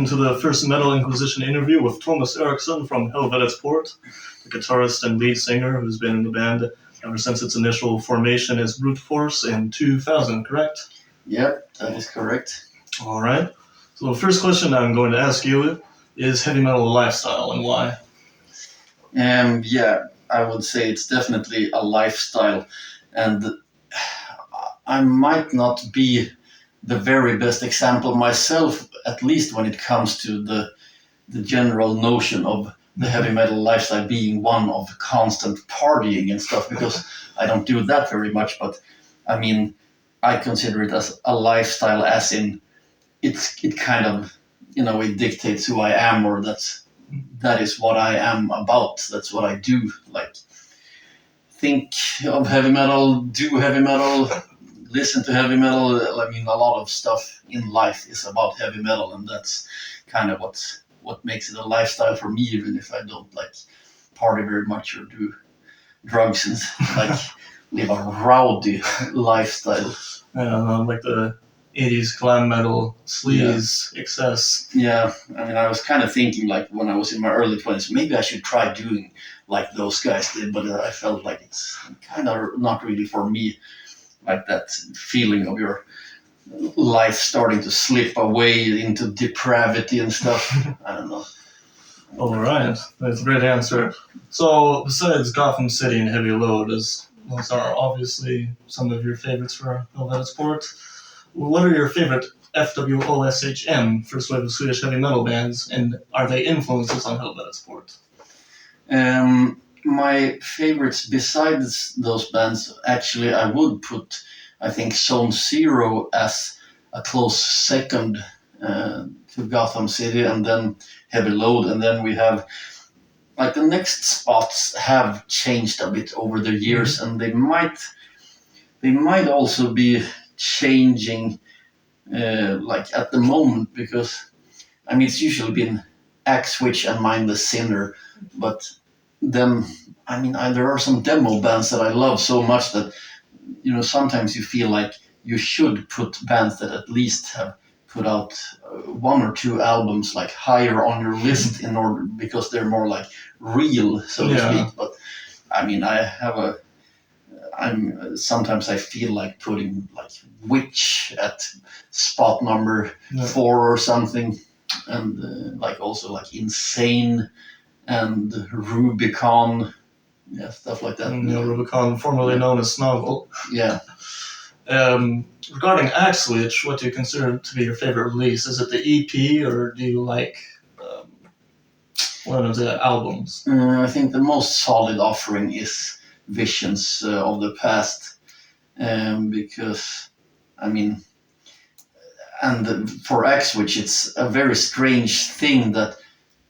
welcome to the first Metal Inquisition interview with Tomas Ericson from Helvetets Port, the guitarist and lead singer who's been in the band ever since its initial formation as Brute Force in 2000, correct? Yep, that is correct. All right. So the first question I'm going to ask you is heavy metal a lifestyle, and why? Yeah, I would say it's definitely a lifestyle, and I might not be the very best example myself, at least when it comes to the general notion of the heavy metal lifestyle being one of constant partying and stuff, because I don't do that very much. But I mean, I consider it as a lifestyle, as in it kind of, it dictates who I am, or that is what I am about. That's what I do. Like, think of heavy metal, do heavy metal, listen to heavy metal. I mean, a lot of stuff in life is about heavy metal, and that's kind of what makes it a lifestyle for me, even if I don't like party very much or do drugs and like live a rowdy lifestyle. Like the 80s glam metal, sleaze, excess. Yeah, I mean, I was kind of thinking, like, when I was in my early 20s, maybe I should try doing like those guys did, but I felt like it's kind of not really for me. Like that feeling of your life starting to slip away into depravity and stuff. I don't know. All right, that's a great answer. So, besides Gotham City and Heavy Load, those are obviously some of your favorites for Helvetets Port. What are your favorite FWOSHM, first wave of Swedish heavy metal bands, and are they influences on Helvetets Port? My favorites besides those bands, actually, I would put, I think, Zone Zero as a close second to Gotham City, and then Heavy Load, and then we have, like, the next spots have changed a bit over the years, and they might also be changing, like at the moment, because I mean, it's usually been Axe Witch and Mind the Sinner, but then, I mean, there are some demo bands that I love so much that, sometimes you feel like you should put bands that at least have put out one or two albums like higher on your list in order, because they're more like real, so to speak. But I mean, sometimes I feel like putting like Witch at spot number 4 or something, and like also like Insane and Rubicon, stuff like that. Rubicon, formerly known as Snoggle. Yeah. Regarding Axe Witch, what do you consider to be your favorite release? Is it the EP, or do you like one of the albums? I think the most solid offering is Visions of the Past, because, I mean, and for Axe Witch, it's a very strange thing that,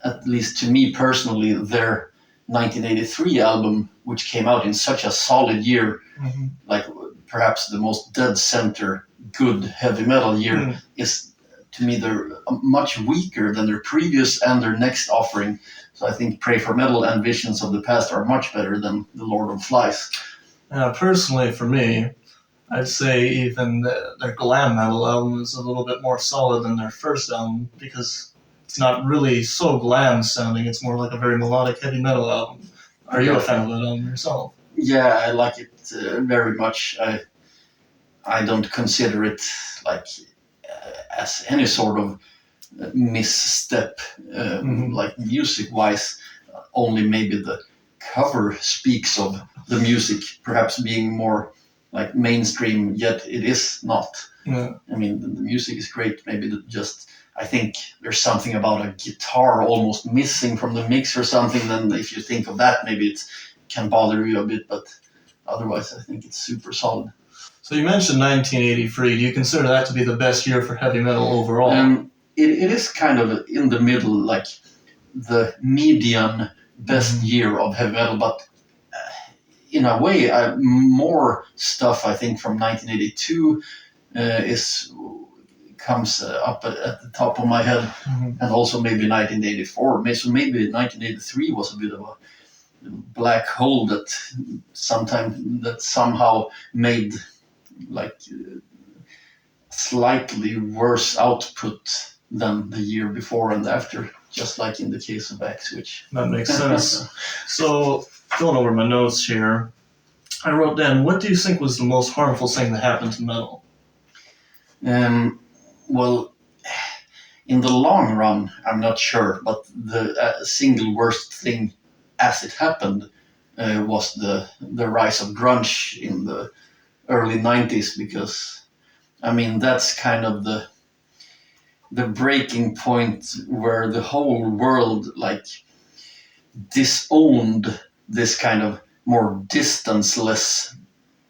at least to me personally, their 1983 album, which came out in such a solid year, like perhaps the most dead center good heavy metal year, is, to me, they're much weaker than their previous and their next offering. So I think Pray for Metal and Visions of the Past are much better than The Lord of Flies. Personally, for me, I'd say even their glam metal album is a little bit more solid than their first album, because it's not really so glam sounding. It's more like a very melodic heavy metal album. Are you a fan of that album yourself? Yeah, I like it very much. I don't consider it like as any sort of misstep, like music-wise. Only maybe the cover speaks of the music perhaps being more like mainstream, yet it is not. Yeah. I mean, the music is great. Maybe I think there's something about a guitar almost missing from the mix or something. Then if you think of that, maybe it can bother you a bit, but otherwise I think it's super solid. So you mentioned 1983. Do you consider that to be the best year for heavy metal overall? It is kind of in the middle, like the median best year of heavy metal, but in a way, more stuff, I think, from 1982 comes up at the top of my head, and also maybe 1984. So maybe 1983 was a bit of a black hole that somehow made like slightly worse output than the year before and after, just like in the case of X-Witch. That makes sense. So, going over my notes here, I wrote down, what do you think was the most harmful thing that happened to metal? Well, in the long run, I'm not sure, but the single worst thing as it happened was the rise of grunge in the early 90s, because, I mean, that's kind of the breaking point where the whole world like disowned this kind of more distanceless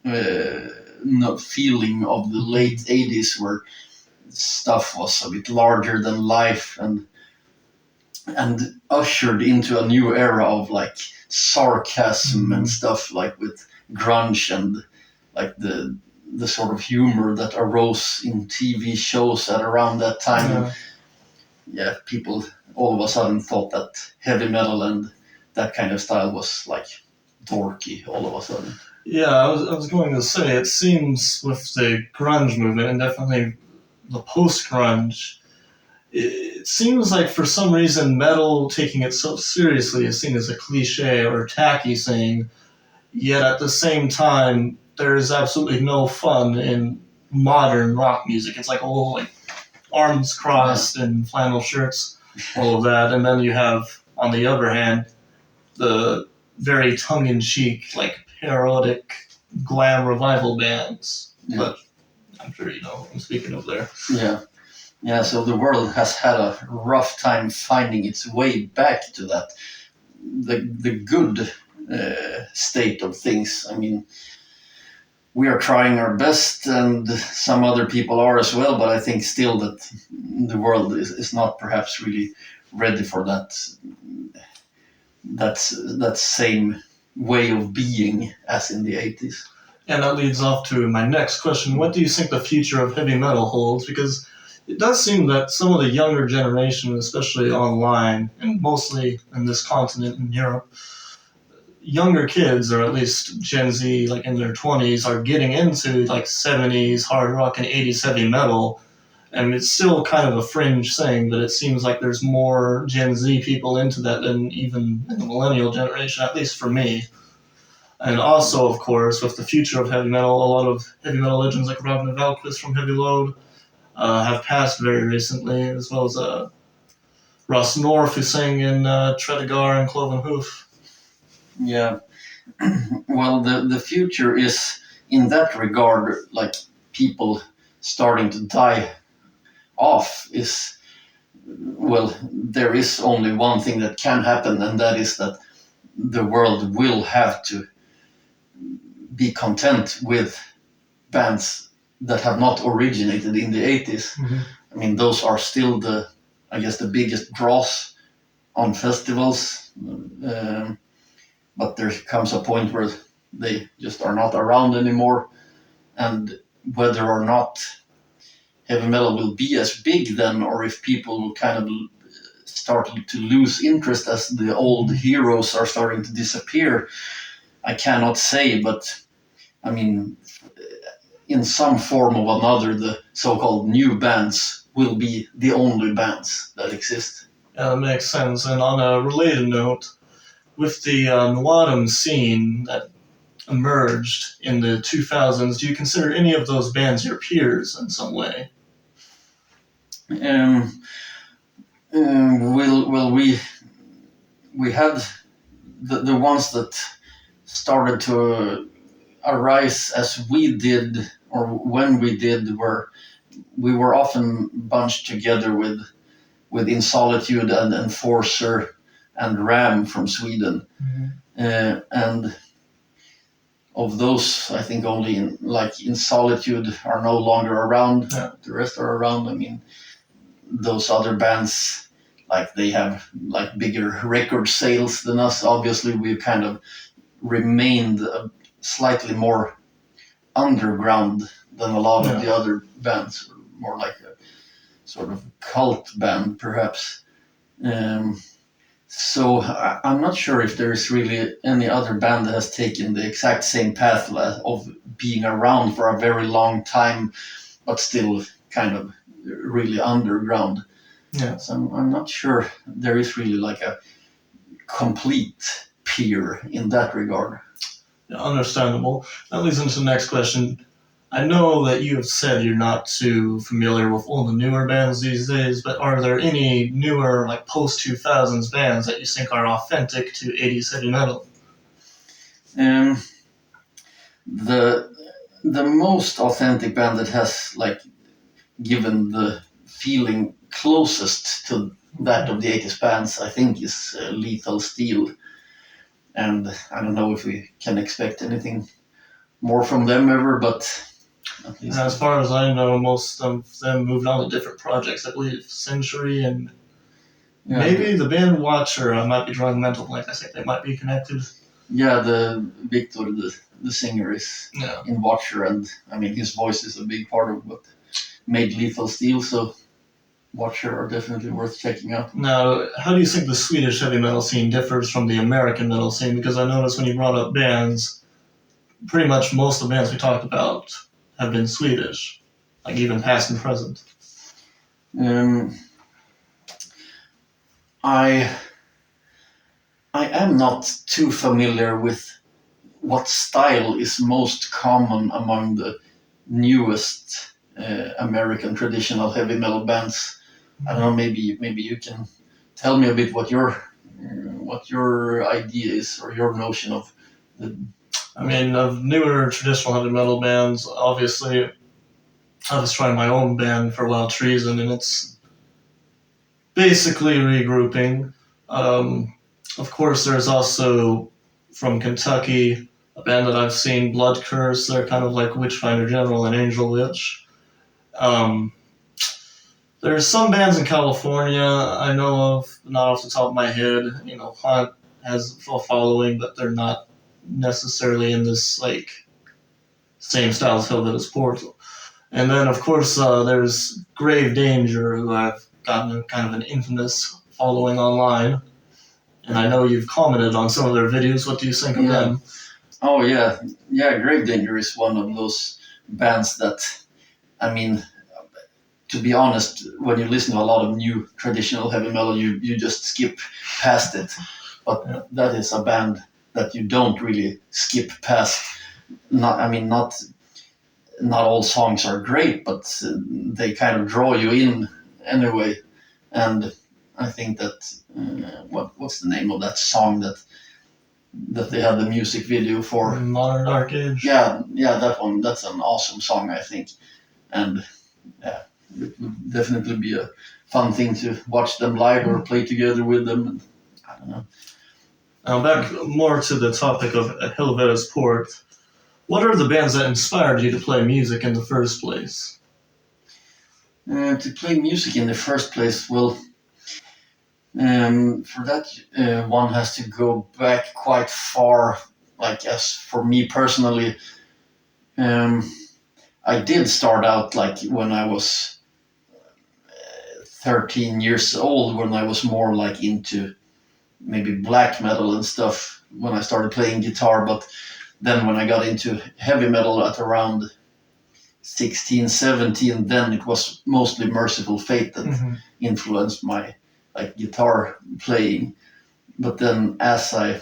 feeling of the late 80s, where stuff was a bit larger than life and ushered into a new era of like sarcasm and stuff, like with grunge and like the sort of humor that arose in TV shows at around that time. Yeah, people all of a sudden thought that heavy metal and that kind of style was like dorky all of a sudden. Yeah, I was going to say, it seems with the grunge movement, and definitely the post-grunge, it seems like for some reason metal taking it so seriously is seen as a cliche or a tacky thing, yet at the same time, there is absolutely no fun in modern rock music. It's like all like arms crossed and flannel shirts, all of that. And then you have, on the other hand, the very tongue-in-cheek, like parodic glam revival bands. Yeah. But I'm sure you know what I'm speaking of there. Yeah, so the world has had a rough time finding its way back to that, the good state of things. I mean, we are trying our best, and some other people are as well, but I think still that the world is not perhaps really ready for that same way of being as in the 80s. And that leads off to my next question. What do you think the future of heavy metal holds? Because it does seem that some of the younger generation, especially online, and mostly in this continent in Europe, younger kids, or at least Gen Z, like in their 20s, are getting into like 70s hard rock and 80s heavy metal. And it's still kind of a fringe thing, but it seems like there's more Gen Z people into that than even in the millennial generation, at least for me. And also, of course, with the future of heavy metal, a lot of heavy metal legends like Ragnar Valquist from Heavy Load have passed very recently, as well as Ross North, who sang in Tredegar and Cloven Hoof. Yeah. Well, the future is, in that regard, like people starting to die off is, well, there is only one thing that can happen, and that is that the world will have to be content with bands that have not originated in the 80s. Mm-hmm. I mean, those are still the biggest draws on festivals, but there comes a point where they just are not around anymore, and whether or not heavy metal will be as big then, or if people will kind of start to lose interest as the old heroes are starting to disappear, I cannot say, but I mean, in some form or another, the so-called new bands will be the only bands that exist. Yeah, that makes sense. And on a related note, with the Noatum scene that emerged in the 2000s, do you consider any of those bands your peers in some way? We had the ones that started to arise as we did, or when we did, we were often bunched together with In Solitude and Enforcer and Ram from Sweden. Mm-hmm. And of those, I think only In Solitude are no longer around. Yeah. The rest are around. I mean, those other bands, like they have like bigger record sales than us. Obviously, we've kind of remained slightly more underground than a lot of the other bands, more like a sort of cult band, perhaps. So I'm not sure if there's really any other band that has taken the exact same path of being around for a very long time, but still kind of really underground. Yeah. So I'm not sure there is really like a complete peer in that regard. Yeah, understandable. That leads into the next question. I know that you have said you're not too familiar with all the newer bands these days, but are there any newer, like post 2000s bands that you think are authentic to 80s heavy metal? Um, the the most authentic band that has like given the feeling closest to that of the 80s bands, I think, is Lethal Steel. And I don't know if we can expect anything more from them ever, but at least. As far as I know, most of them moved on to different projects. I believe Century and maybe the band Watcher. I might be drawing a mental blank. I think they might be connected. Yeah, the Victor, the singer, is Yeah. in Watcher, and I mean his voice is a big part of what made Lethal Steel. So Watcher are definitely worth checking out. Now, how do you think the Swedish heavy metal scene differs from the American metal scene? Because I noticed when you brought up bands, pretty much most of the bands we talked about have been Swedish, like even past and present. Um, I am not too familiar with what style is most common among the newest American traditional heavy metal bands. I don't know. Maybe you can tell me a bit what your idea is or your notion of the. I mean, of newer traditional heavy metal bands, obviously, I was trying my own band for a while, Treazon, and it's basically regrouping. Of course, there's also from Kentucky a band that I've seen, Blood Curse. They're kind of like Witchfinder General and Angel Witch. There's some bands in California I know of, not off the top of my head. You know, Hunt has a following, but they're not necessarily in this like same style as Helvetets Port. And then, of course, there's Grave Danger, who I've gotten kind of an infamous following online. And I know you've commented on some of their videos. What do you think of them? Oh yeah, Grave Danger is one of those bands that, I mean, to be honest, when you listen to a lot of new traditional heavy metal, you just skip past it. But that is a band that you don't really skip past. Not all songs are great, but they kind of draw you in anyway. And I think that what's the name of that song that they had the music video for? Modern Dark Age. Yeah, that one. That's an awesome song, I think. And yeah, it would definitely be a fun thing to watch them live or play together with them. I don't know. Now back more to the topic of Helvetets Port. What are the bands that inspired you to play music in the first place? To play music in the first place, well, for that one has to go back quite far. Like as for me personally, I did start out like when I was 13 years old, when I was more like into maybe black metal and stuff when I started playing guitar. But then when I got into heavy metal at around 16, 17, then it was mostly Merciful Fate that influenced my like guitar playing. But then as I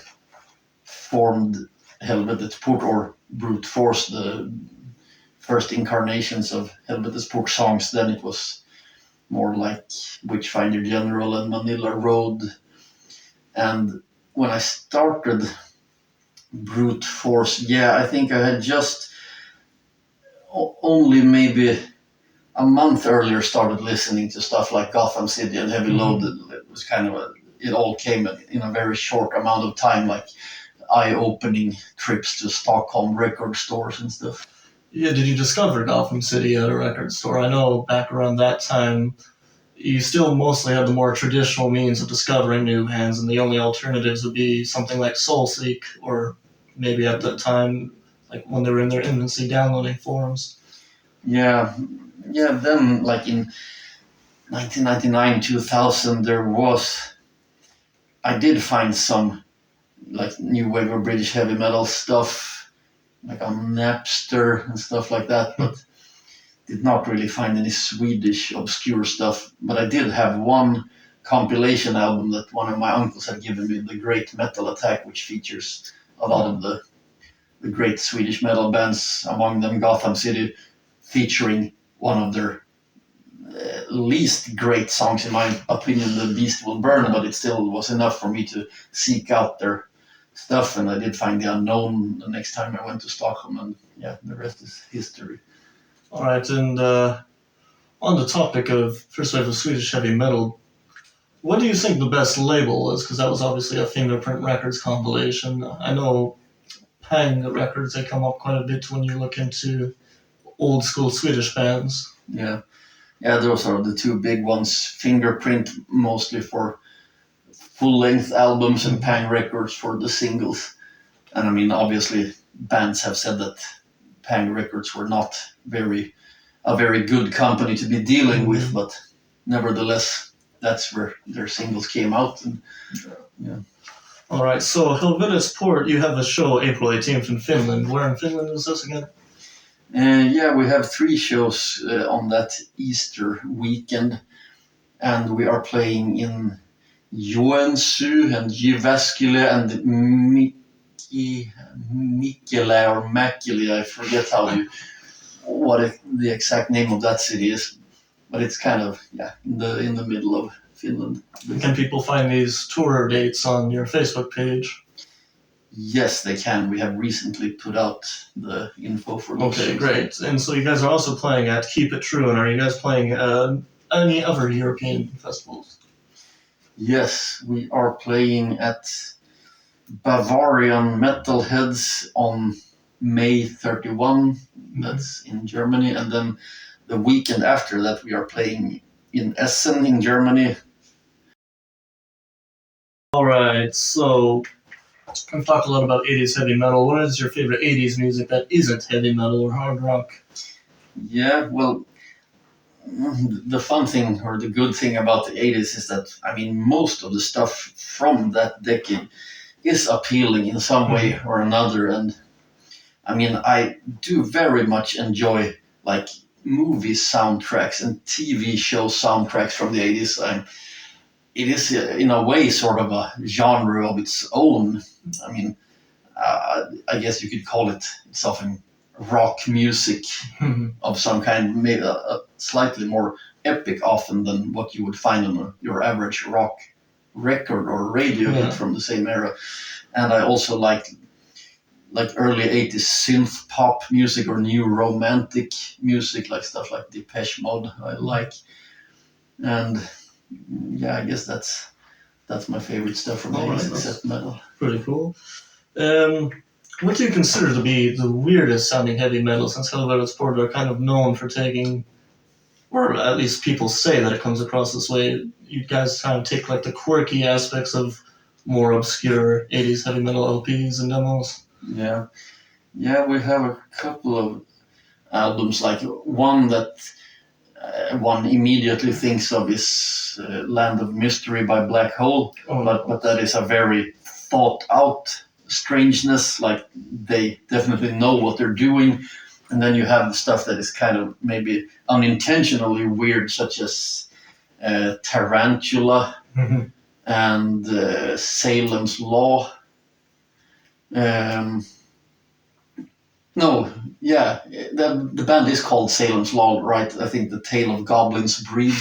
formed Helvetets Port or brute force the first incarnations of Helvetets Port songs, then it was more like Witchfinder General and Manila Road. And when I started brute force, I think I had just only maybe a month earlier started listening to stuff like Gotham City and Heavy Loaded. It was kind of it all came in a very short amount of time, like eye-opening trips to Stockholm record stores and stuff. Yeah, did you discover Gotham City at a record store? I know back around that time, you still mostly had the more traditional means of discovering new bands, and the only alternatives would be something like Soulseek, or maybe at that time, like when they were in their infancy, downloading forums. Yeah. Then, like in 1999, 2000, I did find some like new wave of British heavy metal stuff, like on Napster and stuff like that. But did not really find any Swedish obscure stuff, but I did have one compilation album that one of my uncles had given me, The Great Metal Attack, which features a lot of the great Swedish metal bands, among them Gotham City, featuring one of their least great songs, in my opinion, The Beast Will Burn, but it still was enough for me to seek out their stuff, and I did find The Unknown the next time I went to Stockholm, and yeah, the rest is history. All right, and on the topic of first wave of Swedish heavy metal, what do you think the best label is? Because that was obviously a Fingerprint Records compilation. I know Pang Records, they come up quite a bit when you look into old school Swedish bands. Yeah, those are the two big ones. Fingerprint mostly for full-length albums, and Pang Records for the singles. And I mean, obviously, bands have said that Pang Records were not a very good company to be dealing with, but nevertheless, that's where their singles came out. And, yeah. All right, so Helvetets Port, you have a show April 18th in Finland. Where in Finland is this again? Yeah, we have 3 shows on that Easter weekend, and we are playing in Joensuu and Jyväskylä and Mikkele or Mäkele. I forget the exact name of that city is, but it's kind of in the middle of Finland. Can people find these tour dates on your Facebook page? Yes, they can. We have recently put out the info for those. Okay, great. And so you guys are also playing at Keep It True, and are you guys playing any other European festivals? Yes, we are playing at Bavarian Metalheads on May 31. That's in Germany. And then the weekend after that, we are playing in Essen in Germany. All right, so we've talked a lot about 80s heavy metal. What is your favorite 80s music that isn't heavy metal or hard rock? Yeah, well, the fun thing or the good thing about the 80s is that, I mean, most of the stuff from that decade is appealing in some way or another. And I mean, I do very much enjoy like movie soundtracks and TV show soundtracks from the 80s. It is in a way sort of a genre of its own. I mean, I guess you could call it often rock music of some kind, maybe a slightly more epic often than what you would find on your average rock record or radio hit from the same era. And I also like early 80s synth pop music or new romantic music, like stuff like Depeche Mode I like. And yeah, I guess that's my favorite stuff from the 80s, except metal. Pretty cool. What do you consider to be the weirdest sounding heavy metal, since Helvetets Port are kind of known for taking, or at least people say that it comes across this way, you guys kind of take like the quirky aspects of more obscure 80s heavy metal LPs and demos? Yeah, we have a couple of albums, like one that one immediately thinks of is Land of Mystery by Black Hole, but that is a very thought out strangeness, like they definitely know what they're doing. And then you have stuff that is kind of maybe unintentionally weird, such as Tarantula and Salem's Law. The band is called Salem's Law, right? I think The Tale of Goblins Breed,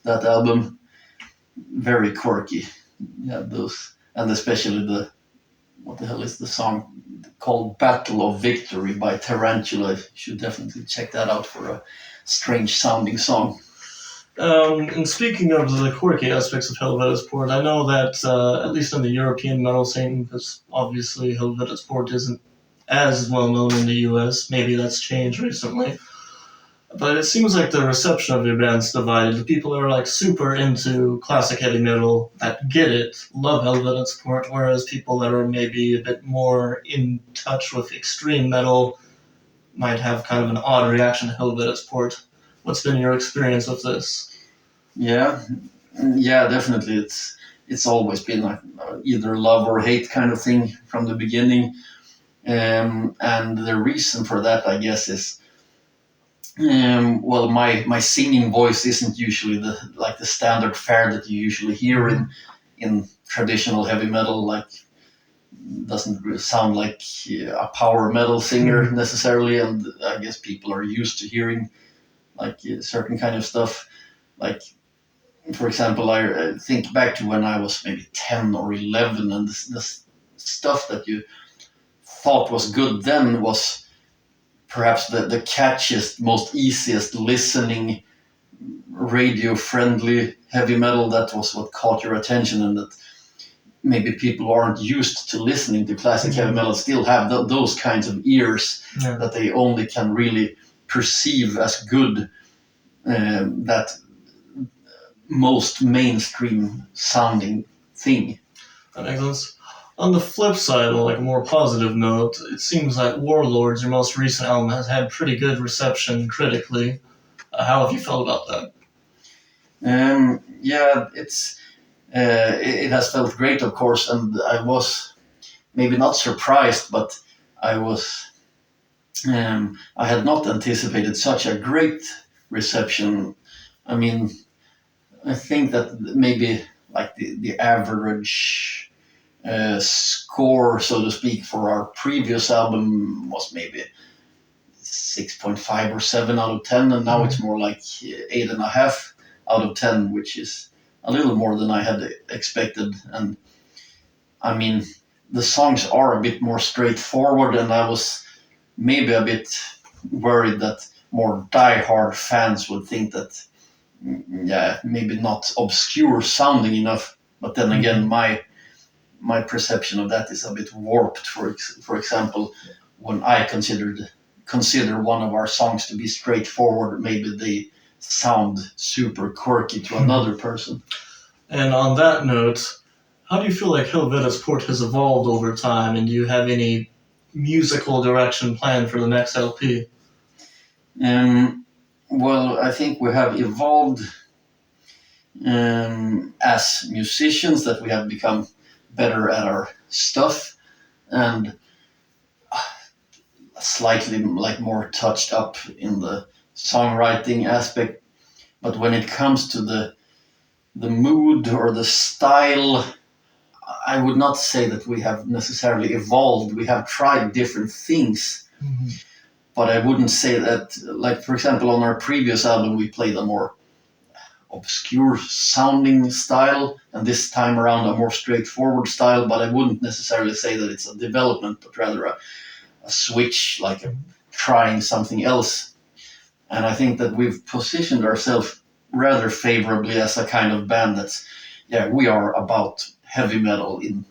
that album, very quirky. Yeah, those, and especially what the hell is the song called Battle of Victory by Tarantula. You should definitely check that out for a strange sounding song. And speaking of the quirky aspects of Helvetets Port, I know that at least in the European metal scene, because obviously Helvetets Port isn't as well known in the US, maybe that's changed recently, but it seems like the reception of your band's divided. The people that are like super into classic heavy metal, that get it, love Helvetets Port, whereas people that are maybe a bit more in touch with extreme metal might have kind of an odd reaction to Helvetets Port. What's been your experience of this? Yeah, definitely. It's always been like either love or hate kind of thing from the beginning. And the reason for that, I guess, is Well, my singing voice isn't usually the standard fare that you usually hear in traditional heavy metal. Like, doesn't really sound like a power metal singer necessarily, and I guess people are used to hearing like certain kind of stuff. Like, for example, I think back to when I was maybe 10 or 11, and this stuff that you thought was good then was perhaps the catchiest, most easiest listening, radio friendly heavy metal. That was what caught your attention, and that maybe people who aren't used to listening to classic heavy metal still have those kinds of ears that they only can really perceive as good, that most mainstream sounding thing. That makes sense. On the flip side, on like a more positive note, it seems that Warlords, your most recent album, has had pretty good reception critically. How have you felt about that? Yeah, it has felt great, of course, and I was maybe not surprised, but I was I had not anticipated such a great reception. I mean, I think that maybe like the average score, so to speak, for our previous album was maybe 6.5 or 7 out of 10, and now it's more like 8.5 out of 10, which is a little more than I had expected. And I mean, the songs are a bit more straightforward, and I was maybe a bit worried that more die-hard fans would think that, yeah, maybe not obscure sounding enough. But then again, my perception of that is a bit warped. For example, when I consider one of our songs to be straightforward, maybe they sound super quirky to another person. And on that note, how do you feel like Helvetets Port has evolved over time, and do you have any musical direction planned for the next LP? Well, I think we have evolved as musicians, that we have become better at our stuff and slightly like more touched up in the songwriting aspect. But when it comes to the mood or the style, I would not say that we have necessarily evolved. We have tried different things, but I wouldn't say that, like, for example, on our previous album, we played a more obscure sounding style, and this time around a more straightforward style, but I wouldn't necessarily say that it's a development, but rather a switch, like trying something else. And I think that we've positioned ourselves rather favorably as a kind of band that's, yeah, we are about heavy metal in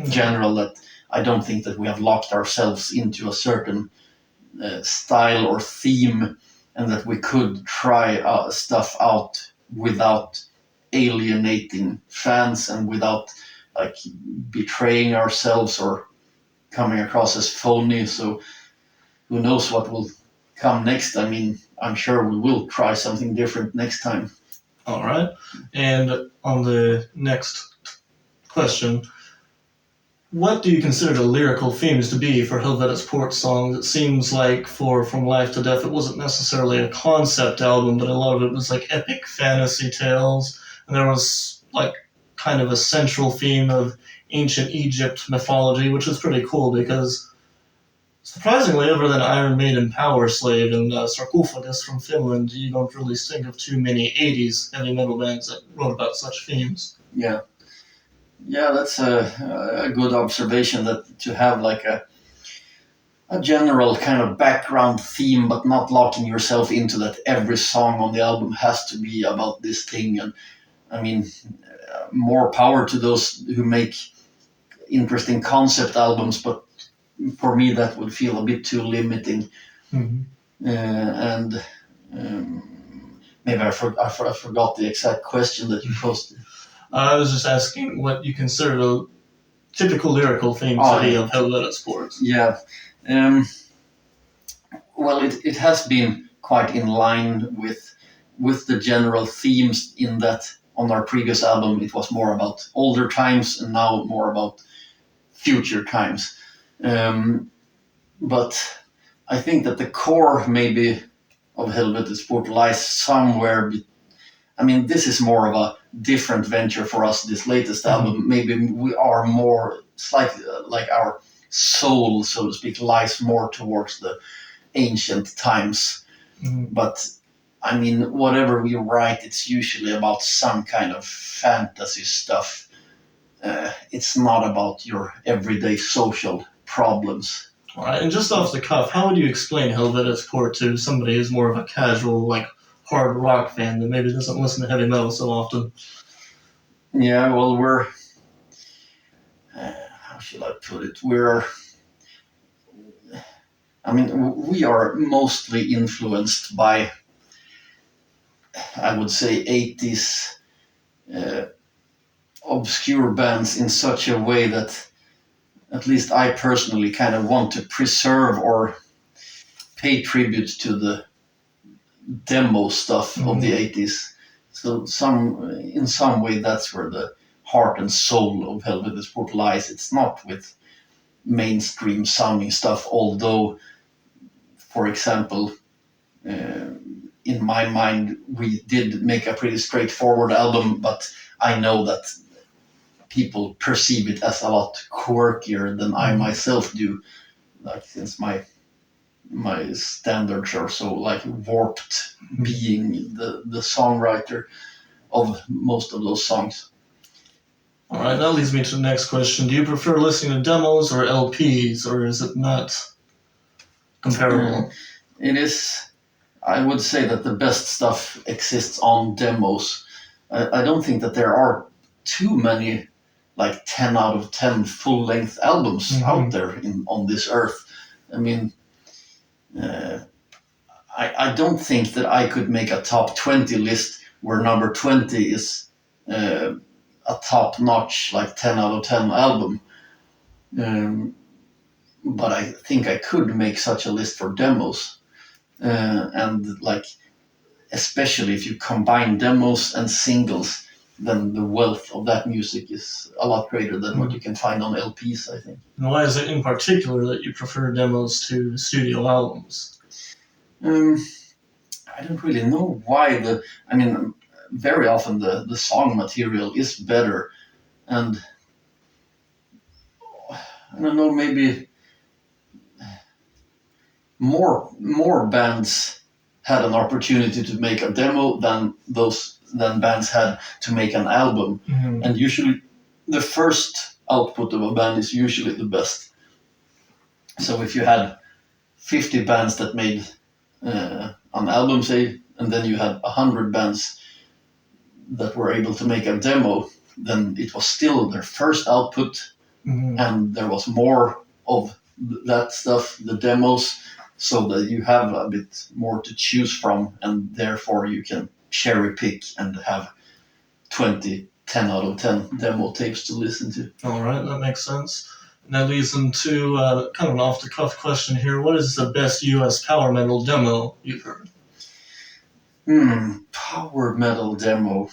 general, that I don't think that we have locked ourselves into a certain style or theme, and that we could try stuff out without alienating fans and without like betraying ourselves or coming across as phony. So who knows what will come next? I mean, I'm sure we will try something different next time. All right. And on the next question, what do you consider the lyrical themes to be for Helvetets Port songs? It seems like for From Life to Death, it wasn't necessarily a concept album, but a lot of it was like epic fantasy tales. And there was like kind of a central theme of ancient Egypt mythology, which was pretty cool because surprisingly, other than Iron Maiden, Power Slave, and Sarcophagus from Finland, you don't really think of too many 80s heavy metal bands that wrote about such themes. Yeah. Yeah, that's a good observation, that to have like a general kind of background theme, but not locking yourself into that every song on the album has to be about this thing. And I mean, more power to those who make interesting concept albums, but for me that would feel a bit too limiting. And maybe I forgot the exact question that you posted. I was just asking what you consider the typical lyrical theme to be of Helvetets Port. Yeah. Well, it has been quite in line with the general themes, in that on our previous album it was more about older times, and now more about future times. But I think that the core maybe of Helvetets Port lies somewhere. I mean, this is more of a different venture for us. This latest album, maybe we are more slightly like our soul, so to speak, lies more towards the ancient times. But I mean, whatever we write, it's usually about some kind of fantasy stuff. It's not about your everyday social problems. All right, and just off the cuff, how would you explain Helvetets Port to somebody who's more of a casual, like, hard rock fan that maybe doesn't listen to heavy metal so often? Yeah, well, we're how should I put it? We are mostly influenced by, I would say, 80s obscure bands in such a way that at least I personally kind of want to preserve or pay tribute to the demo stuff of the 80s. So in some way that's where the heart and soul of Helvetets Port lies. It's not with mainstream sounding stuff, although, for example, in my mind we did make a pretty straightforward album, but I know that people perceive it as a lot quirkier than I myself do, like, since my standards are so like warped, being the songwriter of most of those songs. All right, that leads me to the next question. Do you prefer listening to demos or LPs, or is it not comparable? It is. I would say that the best stuff exists on demos. I don't think that there are too many like 10 out of 10 full-length albums out there on this earth. I mean, I don't think that I could make a top 20 list where number 20 is a top-notch, like 10 out of 10 album. But I think I could make such a list for demos. And like, especially if you combine demos and singles, then the wealth of that music is a lot greater than what you can find on LPs, I think. And why is it in particular that you prefer demos to studio albums? I don't really know why. Very often the song material is better, and I don't know, maybe more bands had an opportunity to make a demo than bands had to make an album. And usually the first output of a band is usually the best. So if you had 50 bands that made an album, say, and then you had 100 bands that were able to make a demo, then it was still their first output, and there was more of that stuff, the demos, so that you have a bit more to choose from, and therefore you can cherry pick and have 10 out of 10 demo tapes to listen to. All right, that makes sense. And that leads into kind of an off-the-cuff question here. What is the best U.S. power metal demo you've heard? Power metal demo.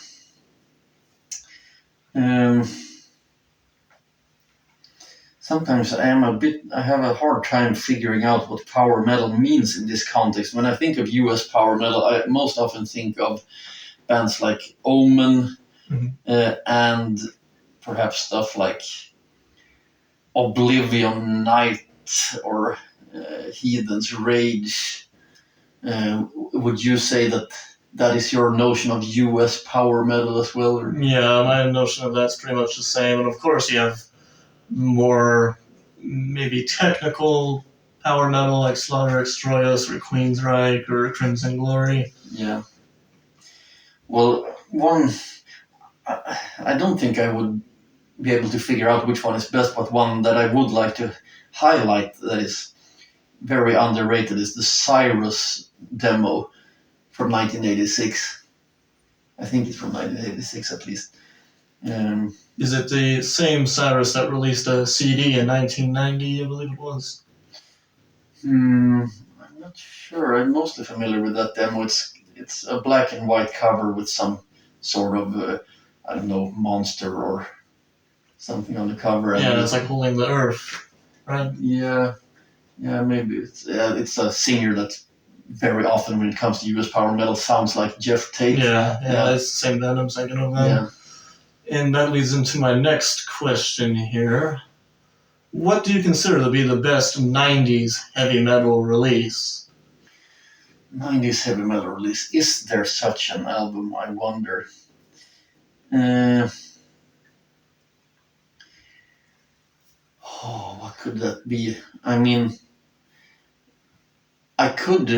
Sometimes I have a hard time figuring out what power metal means in this context. When I think of US power metal, I most often think of bands like Omen, and perhaps stuff like Oblivion Night or Heathen's Rage. Would you say that is your notion of US power metal as well? Or? Yeah, my notion of that's pretty much the same. And of course you have more maybe technical power metal like Slaughter Extroyos or Queensryche or Crimson Glory. Yeah. Well, I don't think I would be able to figure out which one is best, but one that I would like to highlight that is very underrated is the Cyrus demo from 1986. I think it's from 1986 at least. Is it the same Cyrus that released a CD in 1990, I believe it was? I'm not sure. I'm mostly familiar with that demo. It's a black and white cover with some sort of, I don't know, monster or something on the cover. Yeah, it's like Holding the Earth, right? Yeah, maybe. It's a singer that very often when it comes to US power metal sounds like Jeff Tate. Yeah, it's the same band I'm thinking of then. Yeah. And that leads into my next question here. What do you consider to be the best 90s heavy metal release? 90s heavy metal release. Is there such an album? I wonder. What could that be? I mean, I could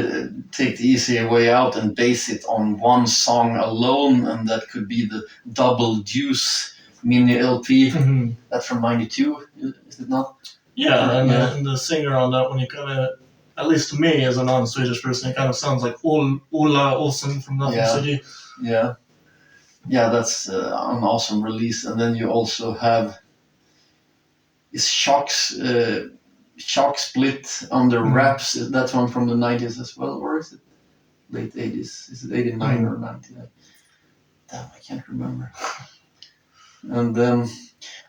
take the easier way out and base it on one song alone, and that could be the Double Deuce mini LP. Mm-hmm. That's from '92, is it not? Yeah, and the singer on that one, he kind of, at least to me as a non-Swedish person, it kind of sounds like Ola Olsen from Nothing City. Yeah, that's an awesome release. And then you also have Shock Split Under Wraps. That's one from the 90s as well, or is it late 80s? Is it 89 or 99? Damn, I can't remember. And then,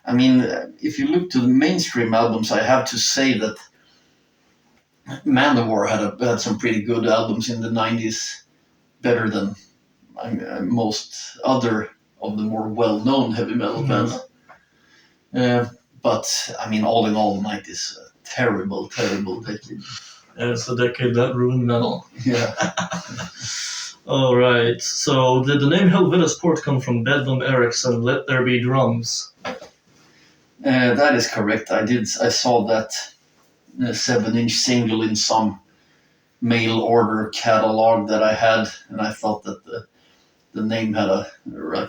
I mean, if you look to the mainstream albums, I have to say that Manowar had some pretty good albums in the 90s, better than most other of the more well-known heavy metal bands. But, I mean, all in all, the 90s, a terrible, terrible decade. And it's the decade that ruined metal. Yeah. Alright, so did the name Helvetets Port come from Bedlam Ericson, Let There Be Drums? That is correct. I saw that 7-inch single in some mail order catalog that I had, and I thought that the name had a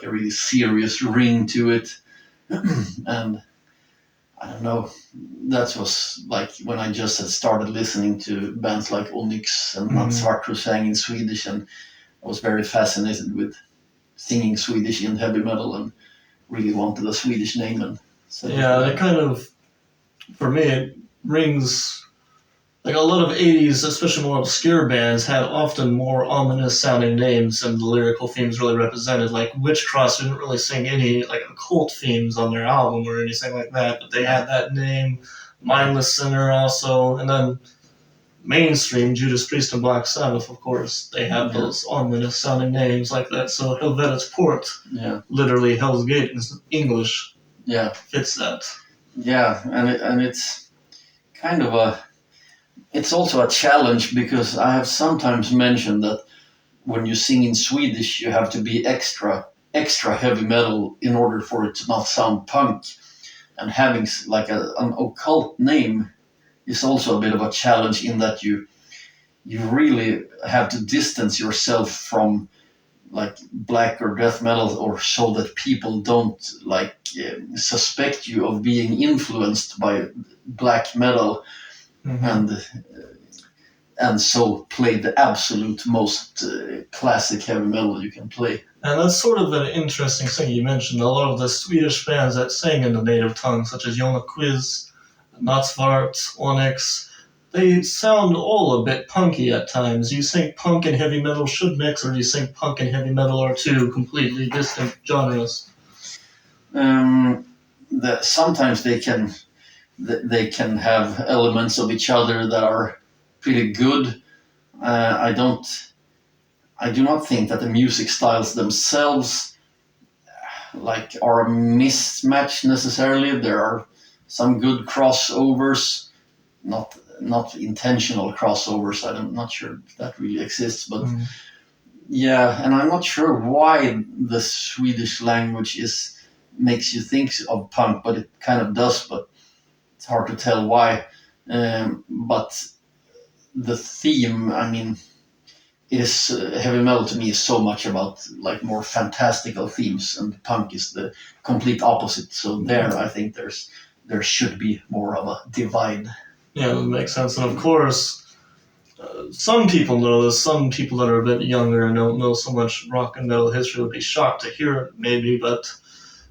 really serious ring to it. And I don't know, that was like when I just had started listening to bands like Onyx and Mats Svartro sang in Swedish, and I was very fascinated with singing Swedish in heavy metal and really wanted a Swedish name. And so that kind of, for me, it rings like a lot of 80s, especially more obscure bands, had often more ominous sounding names and the lyrical themes really represented. Like Witchcross didn't really sing any like occult themes on their album or anything like that, but they had that name. Mindless Sinner also, and then mainstream Judas Priest and Black Sabbath, of course, they have those ominous sounding names like that. So Helvetets Port, literally Hell's Gate in English, fits that. Yeah, and it's kind of it's also a challenge, because I have sometimes mentioned that when you sing in Swedish, you have to be extra heavy metal in order for it to not sound punk. And having like an occult name is also a bit of a challenge, in that you really have to distance yourself from like black or death metal, or so that people don't suspect you of being influenced by black metal. And so play the absolute most classic heavy metal you can play. And that's sort of an interesting thing you mentioned. A lot of the Swedish bands that sang in the native tongue, such as Jonna Quiz, Natsvart, Onyx, they sound all a bit punky at times. Do you think punk and heavy metal should mix, or do you think punk and heavy metal are two completely distinct genres? Sometimes they can have elements of each other that are pretty good. I do not think that the music styles themselves are a mismatch necessarily. There are some good crossovers, not intentional crossovers. I'm not sure if that really exists, but and I'm not sure why the Swedish language makes you think of punk, but it kind of does. But it's hard to tell why. But the theme, I mean, heavy metal to me is so much about more fantastical themes, and punk is the complete opposite. So I think there should be more of a divide. Yeah, that makes sense. And of course, some people know this. Some people that are a bit younger and don't know so much rock and metal history would be shocked to hear it, maybe, but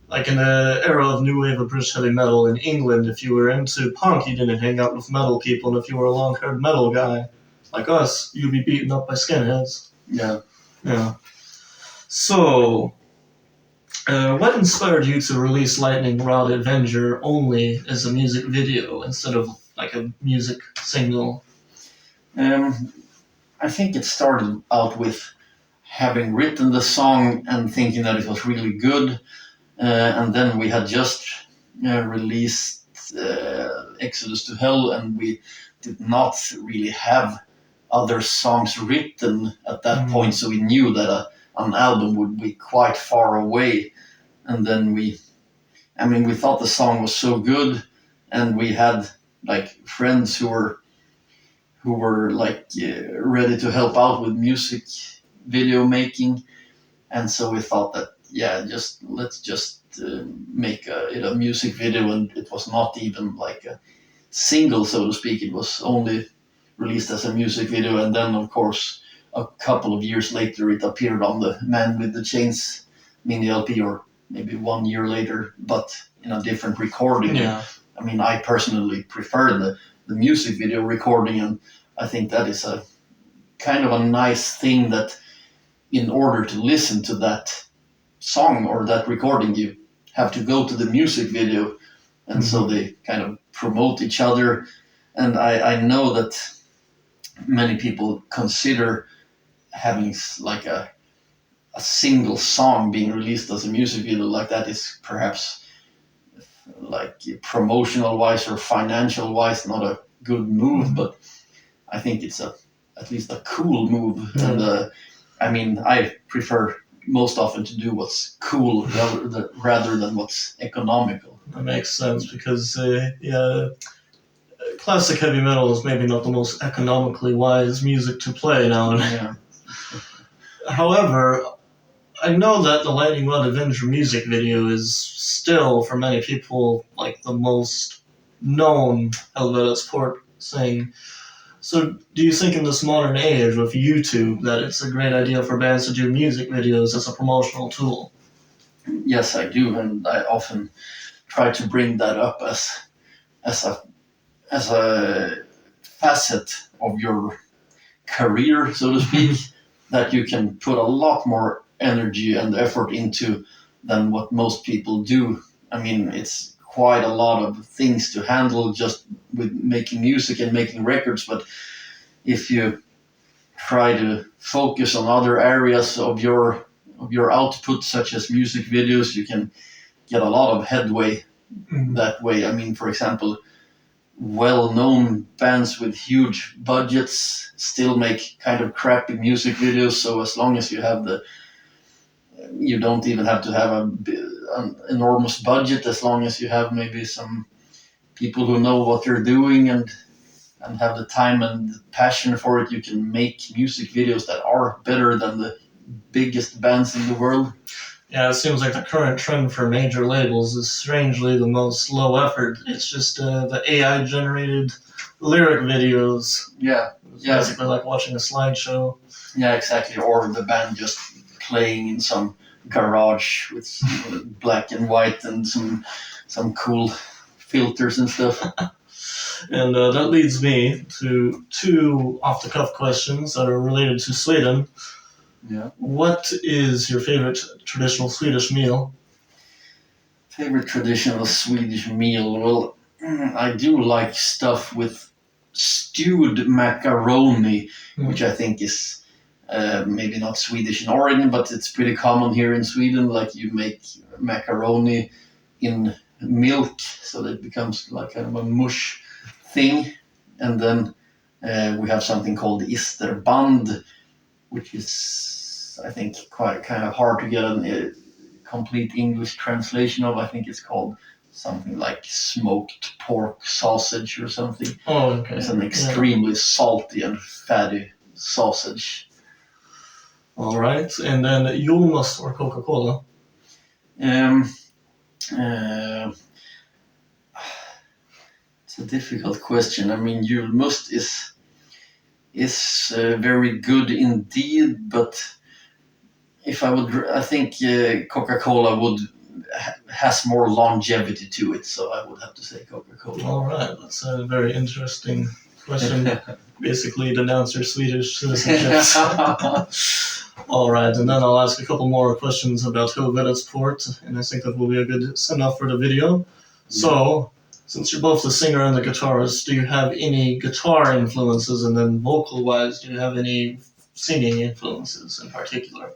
like in the era of new wave of British heavy metal in England, if you were into punk, you didn't hang out with metal people, and if you were a long-haired metal guy like us, you'd be beaten up by skinheads. Yeah. So, what inspired you to release Lightning Rod Avenger only as a music video instead of like a music single? I think it started out with having written the song and thinking that it was really good, and then we had just released Exodus to Hell, and we did not really have other songs written at that point, so we knew that an album would be quite far away. And then we thought the song was so good, and we had like friends who were like ready to help out with music video making, and so we thought that let's just make a music video, and it was not even like a single, so to speak. It was only released as a music video, and then of course a couple of years later it appeared on the Man with the Chains mini LP, or maybe 1 year later, but in a different recording. Yeah. I mean, I personally prefer the music video recording, and I think that is a kind of a nice thing, that in order to listen to that song or that recording, you have to go to the music video, and so they kind of promote each other. And I know that many people consider having like a single song being released as a music video like that is perhaps, like, promotional wise or financial wise, not a good move, but I think it's at least a cool move. And I prefer most often to do what's cool rather than what's economical. That makes sense, because classic heavy metal is maybe not the most economically wise music to play nowadays. Yeah. However, I know that the Lightning Rod Avenger music video is still, for many people, like the most known Helvetets Port thing. So do you think in this modern age with YouTube that it's a great idea for bands to do music videos as a promotional tool? Yes, I do, and I often try to bring that up as a facet of your career, so to speak, that you can put a lot more energy and effort into than what most people do. I mean, it's quite a lot of things to handle just with making music and making records, but if you try to focus on other areas of your output, such as music videos, you can get a lot of headway that way. I mean, for example, well-known bands with huge budgets still make kind of crappy music videos, so as long as you have you don't even have to have an enormous budget, as long as you have maybe some people who know what they're doing and have the time and passion for it, you can make music videos that are better than the biggest bands in the world. Yeah, it seems like the current trend for major labels is strangely the most low effort. It's just the AI generated lyric videos. Yeah. It's basically like watching a slideshow. Yeah, exactly. Or the band just playing in some garage with black and white and some cool filters and stuff. And that leads me to two off-the-cuff questions that are related to Sweden. Yeah. What is your favorite traditional Swedish meal? Favorite traditional Swedish meal? Well, I do like stuff with stewed macaroni, which I think is maybe not Swedish in origin, but it's pretty common here in Sweden. Like, you make macaroni in milk so that it becomes like kind of a mush thing, and then we have something called isterband, which is, I think, quite kind of hard to get a complete English translation of. I think it's called something like smoked pork sausage or something. Oh, okay. It's an extremely salty and fatty sausage. All right, and then Julmust or Coca-Cola? It's a difficult question. I mean, Julmust is very good indeed, but if I think Coca-Cola has more longevity to it, so I would have to say Coca-Cola. All right, that's a very interesting question. Basically denounce your Swedish citizenship. All right, and then I'll ask a couple more questions about Helvetets Port, and I think that will be a good send-off for the video. So, since you're both the singer and the guitarist, do you have any guitar influences? And then vocal-wise, do you have any singing influences in particular?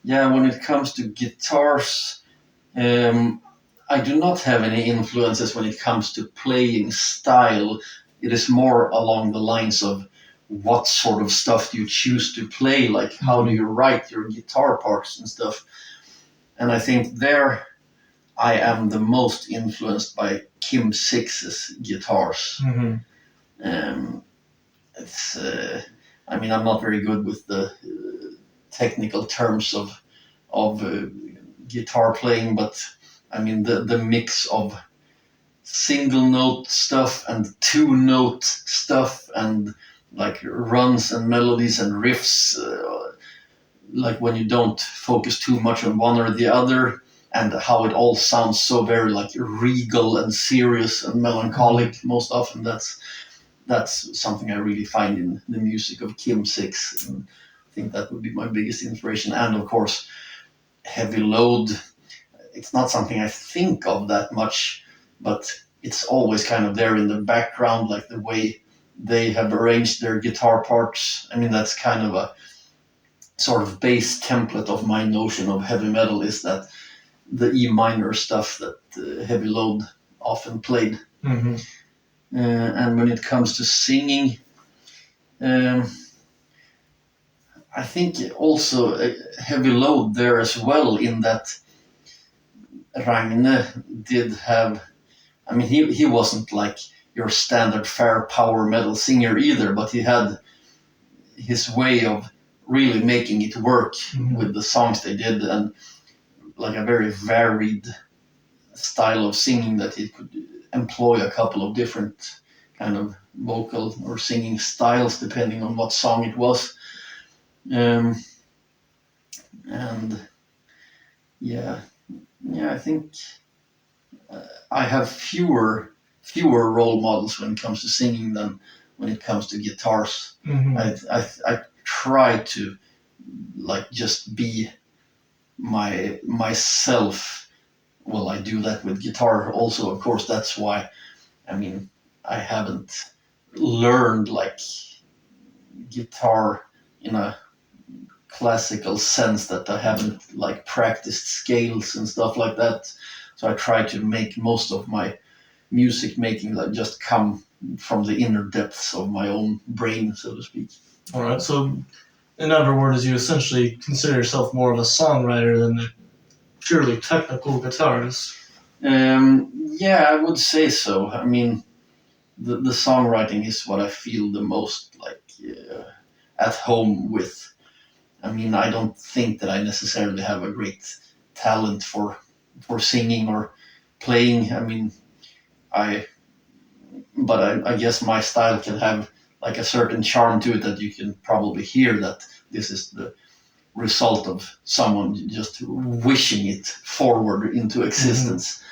Yeah, when it comes to guitars, I do not have any influences when it comes to playing style. It is more along the lines of what sort of stuff do you choose to play, like how do you write your guitar parts and stuff. And I think there I am the most influenced by Kim Sixx's guitars. It's, I mean, I'm not very good with the technical terms of guitar playing, but I mean the mix of single note stuff and two note stuff and like runs and melodies and riffs, like when you don't focus too much on one or the other, and how it all sounds so very like regal and serious and melancholic. Most often that's something I really find in the music of Kim Sixx, and I think that would be my biggest inspiration. And of course, Heavy Load. It's not something I think of that much, but it's always kind of there in the background, like the way they have arranged their guitar parts. I mean, that's kind of a sort of base template of my notion of heavy metal, is that the E minor stuff that Heavy Load often played. And when it comes to singing, I think also a Heavy Load there as well, in that Ragne did have, I mean, he wasn't like your standard fair power metal singer either, but he had his way of really making it work with the songs they did, and like a very varied style of singing that he could employ a couple of different kind of vocal or singing styles depending on what song it was. And yeah, I think I have fewer role models when it comes to singing than when it comes to guitars. I try to like just be myself. Well, I do that with guitar also, of course. That's why, I mean, I haven't learned like guitar in a classical sense, that I haven't like practiced scales and stuff like that. So I try to make most of my music making that just come from the inner depths of my own brain, so to speak. All right. So, in other words, you essentially consider yourself more of a songwriter than a purely technical guitarist. Yeah, I would say so. I mean, the songwriting is what I feel the most like at home with. I mean, I don't think that I necessarily have a great talent for singing or playing. I mean, I guess my style can have like a certain charm to it that you can probably hear that this is the result of someone just wishing it forward into existence,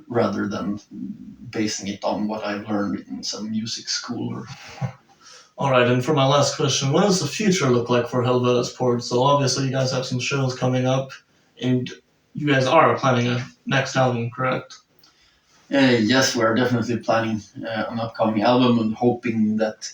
rather than basing it on what I've learned in some music school. All right, and for my last question, what does the future look like for Helvetets Port? So obviously you guys have some shows coming up, and you guys are planning a next album, correct? Yes, we're definitely planning an upcoming album, and hoping that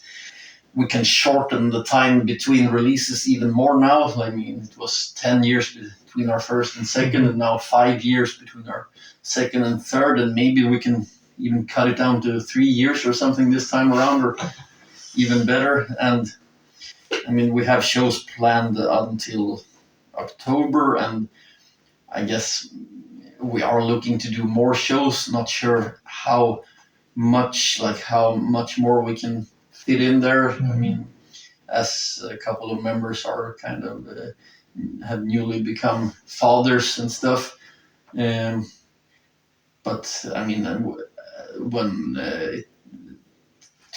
we can shorten the time between releases even more now. I mean, it was 10 years between our first and second, and now 5 years between our second and third, and maybe we can even cut it down to 3 years or something this time around, or even better. And I mean, we have shows planned until October, and I guess we are looking to do more shows. Not sure how much more we can fit in there. I mean, as a couple of members are kind of have newly become fathers and stuff. But I mean, when it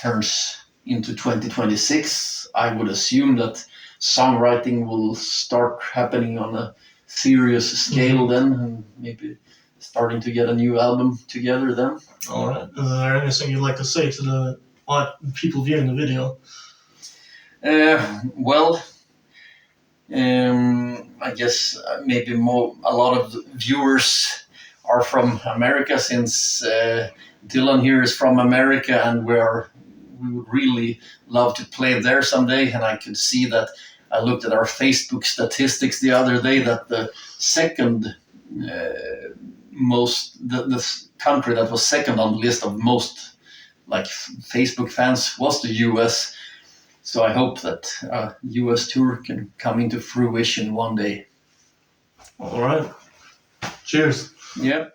turns into 2026, I would assume that songwriting will start happening on a serious scale then, and maybe starting to get a new album together then. All right. Is there anything you'd like to say to the people viewing the video? Well, I guess maybe a lot of viewers are from America, since Dylan here is from America, and we would really love to play there someday. And I could see that I looked at our Facebook statistics the other day that the second the country that was second on the list of most like Facebook fans was the US. So I hope that US tour can come into fruition one day. All right. Cheers. Yeah.